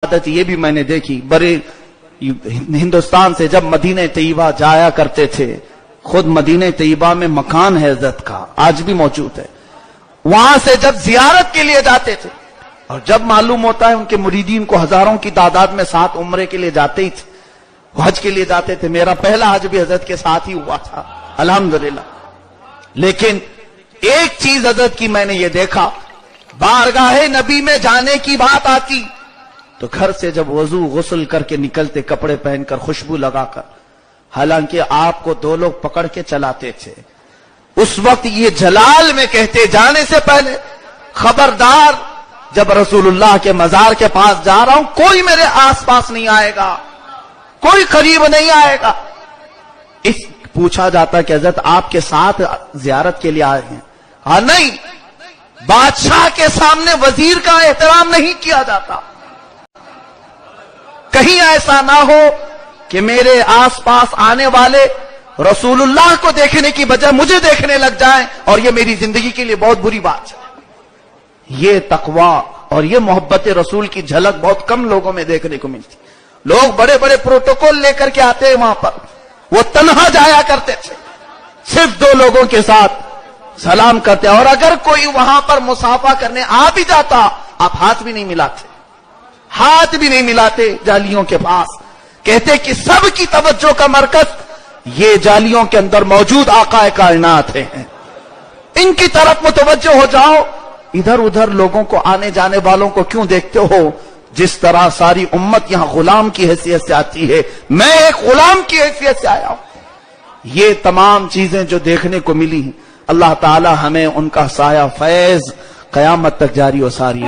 عادت یہ بھی میں نے دیکھی، بڑے ہندوستان سے جب مدینہ طیبہ جایا کرتے تھے، خود مدینہ طیبہ میں مکان ہے حضرت کا، آج بھی موجود ہے، وہاں سے جب زیارت کے لیے جاتے تھے، اور جب معلوم ہوتا ہے ان کے مریدین کو ہزاروں کی تعداد میں ساتھ عمرے کے لیے جاتے ہی تھے، حج کے لیے جاتے تھے، میرا پہلا حج بھی حضرت کے ساتھ ہی ہوا تھا الحمدللہ۔ لیکن ایک چیز حضرت کی میں نے یہ دیکھا، بارگاہ نبی میں جانے کی بات آتی تو گھر سے جب وضو غسل کر کے نکلتے، کپڑے پہن کر، خوشبو لگا کر، حالانکہ آپ کو دو لوگ پکڑ کے چلاتے تھے، اس وقت یہ جلال میں کہتے جانے سے پہلے، خبردار جب رسول اللہ کے مزار کے پاس جا رہا ہوں کوئی میرے آس پاس نہیں آئے گا، کوئی قریب نہیں آئے گا۔ اس پوچھا جاتا کہ حضرت آپ کے ساتھ زیارت کے لیے آئے ہیں؟ ہاں نہیں، بادشاہ کے سامنے وزیر کا احترام نہیں کیا جاتا، کہیں ایسا نہ ہو کہ میرے آس پاس آنے والے رسول اللہ کو دیکھنے کی بجائے مجھے دیکھنے لگ جائیں، اور یہ میری زندگی کے لیے بہت بری بات ہے۔ یہ تقوی اور یہ محبت رسول کی جھلک بہت کم لوگوں میں دیکھنے کو ملتی۔ لوگ بڑے بڑے پروٹوکول لے کر کے آتے ہیں وہاں پر، وہ تنہا جایا کرتے تھے، صرف دو لوگوں کے ساتھ سلام کرتے، اور اگر کوئی وہاں پر مصافحہ کرنے آ بھی جاتا آپ ہاتھ بھی نہیں ملاتے، ہاتھ بھی نہیں ملاتے جالیوں کے پاس۔ کہتے کہ سب کی توجہ کا مرکز یہ جالیوں کے اندر موجود آقا کائنات ہیں، ان کی طرف متوجہ ہو جاؤ، ادھر ادھر لوگوں کو، آنے جانے والوں کو کیوں دیکھتے ہو؟ جس طرح ساری امت یہاں غلام کی حیثیت سے آتی ہے، میں ایک غلام کی حیثیت سے آیا ہوں۔ یہ تمام چیزیں جو دیکھنے کو ملی، اللہ تعالی ہمیں ان کا سایہ فیض قیامت تک جاری و ساری